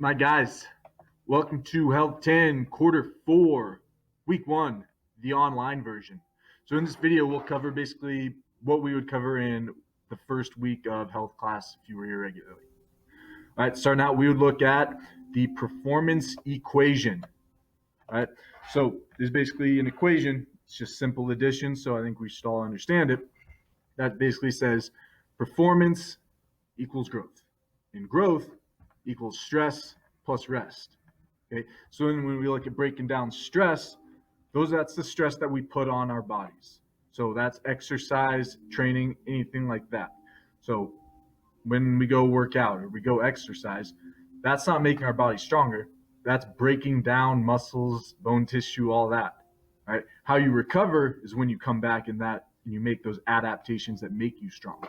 My guys, welcome to H10 Quarter 4, Week 1, the online version. So in this video, we'll cover basically what we would cover in the first week of health class if you were here regularly. All right, starting out, we would look at the performance equation. All right, so there's basically an equation. It's just simple addition, so I think we should all understand it. That basically says performance equals growth, and growth equals stress plus rest. Okay, so then when we look at breaking down stress, that's the stress that we put on our bodies. So that's exercise, training, anything like that. So when we go work out or we go exercise, that's not making our body stronger. That's breaking down muscles, bone tissue, all that. Right? How you recover is when you come back and you make those adaptations that make you stronger.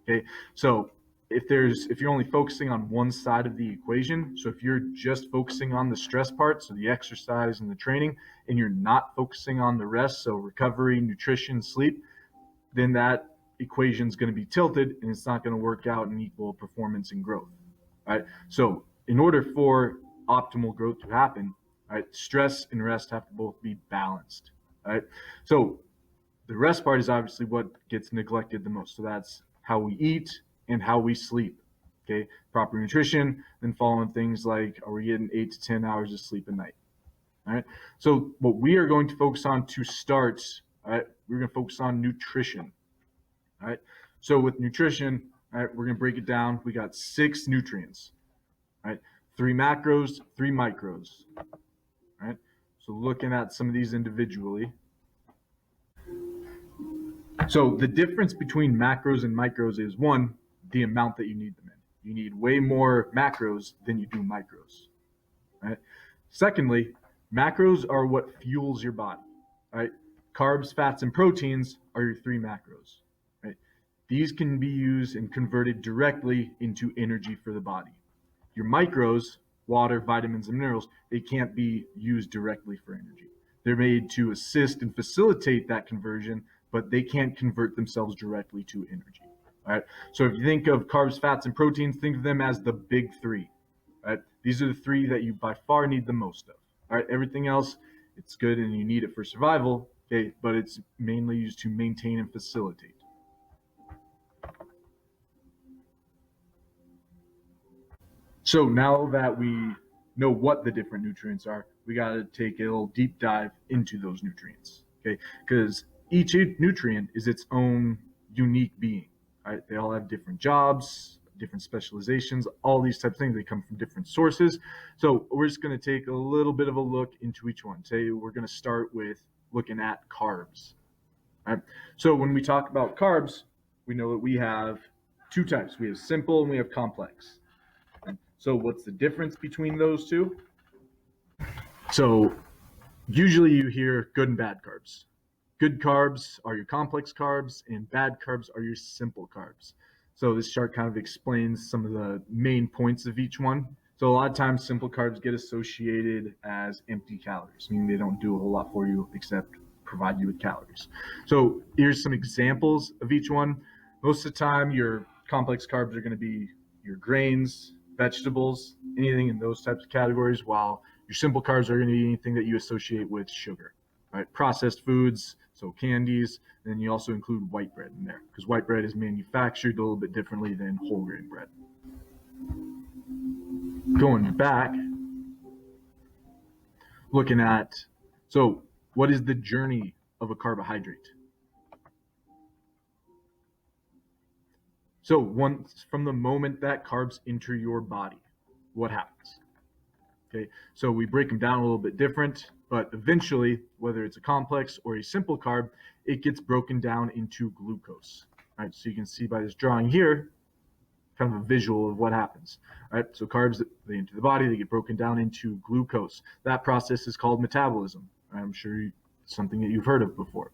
Okay, so if you're only focusing on one side of the equation, so if you're just focusing on the stress part, so the exercise and the training, and you're not focusing on the rest, so recovery, nutrition, sleep, then that equation is going to be tilted and it's not going to work out in equal performance and growth. Right? So in order for optimal growth to happen, right, stress and rest have to both be balanced. Right? So the rest part is obviously what gets neglected the most. So that's how we eat and how we sleep. Okay, proper nutrition, then following things like, are we getting 8 to 10 hours of sleep a night? All right. So what we are going to focus on to start, all right, we're going to focus on nutrition. All right. So with nutrition, all right, we're going to break it down. We got 6 nutrients. All right. 3 macros, 3 micros. All right. So looking at some of these individually. So the difference between macros and micros is, one, the amount that you need them in. You need way more macros than you do micros. Right? Secondly, macros are what fuels your body. Right? Carbs, fats, and proteins are your 3 macros. Right? These can be used and converted directly into energy for the body. Your micros, water, vitamins, and minerals, they can't be used directly for energy. They're made to assist and facilitate that conversion, but they can't convert themselves directly to energy. All right. So if you think of carbs, fats, and proteins, think of them as the big three. Right? These are the three that you by far need the most of. All right. Everything else, it's good and you need it for survival. Okay, but it's mainly used to maintain and facilitate. So now that we know what the different nutrients are, we got to take a little deep dive into those nutrients. Okay, because each nutrient is its own unique being. Right? They all have different jobs, different specializations, all these types of things. They come from different sources. So we're just going to take a little bit of a look into each one. Say we're going to start with looking at carbs. Right? So when we talk about carbs, we know that we have 2 types. We have simple and we have complex. So what's the difference between those two? So usually you hear good and bad carbs. Good carbs are your complex carbs and bad carbs are your simple carbs. So this chart kind of explains some of the main points of each one. So a lot of times simple carbs get associated as empty calories, meaning they don't do a whole lot for you except provide you with calories. So here's some examples of each one. Most of the time your complex carbs are going to be your grains, vegetables, anything in those types of categories, while your simple carbs are going to be anything that you associate with sugar. Right? Processed foods, so candies, and then you also include white bread in there because white bread is manufactured a little bit differently than whole grain bread. Going back, looking at, so what is the journey of a carbohydrate? So once from the moment that carbs enter your body, what happens? Okay, so we break them down a little bit different, but eventually, whether it's a complex or a simple carb, it gets broken down into glucose. Right, so you can see by this drawing here, kind of a visual of what happens. Right, so carbs, they enter the body, they get broken down into glucose. That process is called metabolism. I'm sure it's something that you've heard of before.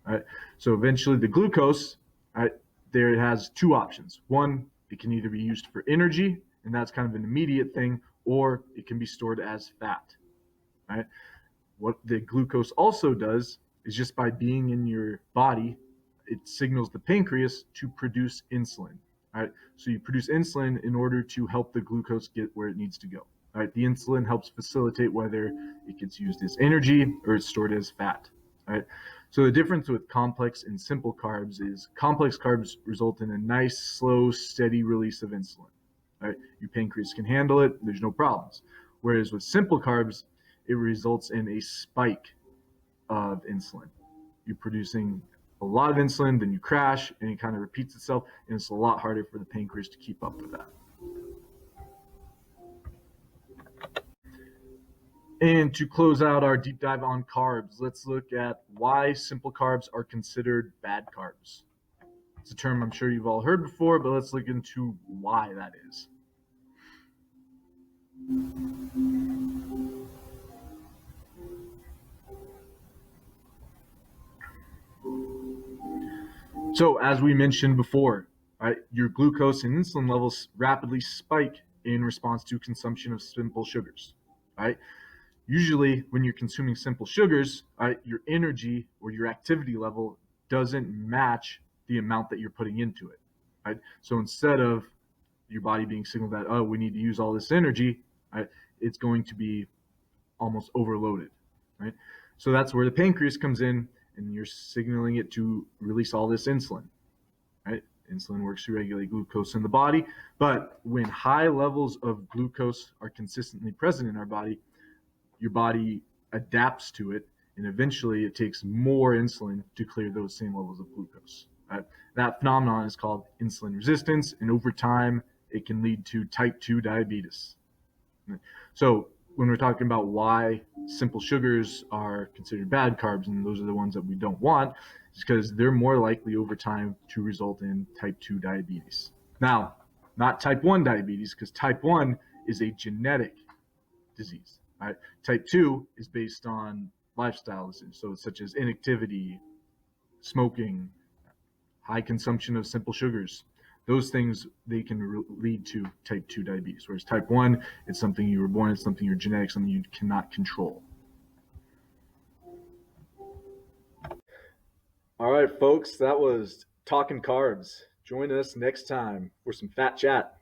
Right, so eventually the glucose, right, there it has 2 options. One, it can either be used for energy, and that's kind of an immediate thing, or it can be stored as fat. Right? What the glucose also does is just by being in your body, it signals the pancreas to produce insulin. Right? So you produce insulin in order to help the glucose get where it needs to go. All right, the insulin helps facilitate whether it gets used as energy or it's stored as fat. All right, so the difference with complex and simple carbs is complex carbs result in a nice, slow, steady release of insulin. All right, your pancreas can handle it. There's no problems. Whereas with simple carbs, it results in a spike of insulin. You're producing a lot of insulin, then you crash, and it kind of repeats itself, and it's a lot harder for the pancreas to keep up with that. And to close out our deep dive on carbs, let's look at why simple carbs are considered bad carbs. It's a term I'm sure you've all heard before, but let's look into why that is. So, as we mentioned before, right, your glucose and insulin levels rapidly spike in response to consumption of simple sugars. Right? Usually, when you're consuming simple sugars, right, your energy or your activity level doesn't match the amount that you're putting into it. Right? So instead of your body being signaled that, oh, we need to use all this energy, right, it's going to be almost overloaded. Right? So that's where the pancreas comes in, and you're signaling it to release all this insulin. Right? Insulin works to regulate glucose in the body, but when high levels of glucose are consistently present in our body, your body adapts to it, and eventually it takes more insulin to clear those same levels of glucose. Right? That phenomenon is called insulin resistance, and over time, it can lead to type 2 diabetes. So when we're talking about why simple sugars are considered bad carbs, and those are the ones that we don't want, is because they're more likely over time to result in type 2 diabetes. Now, not type 1 diabetes, because type 1 is a genetic disease. Right? Type 2 is based on lifestyle issues, so such as inactivity, smoking, high consumption of simple sugars. Those things, they can lead to type 2 diabetes. Whereas type 1, it's something you were born, it's something you're genetic, something you cannot control. All right, folks, that was Talking Carbs. Join us next time for some fat chat.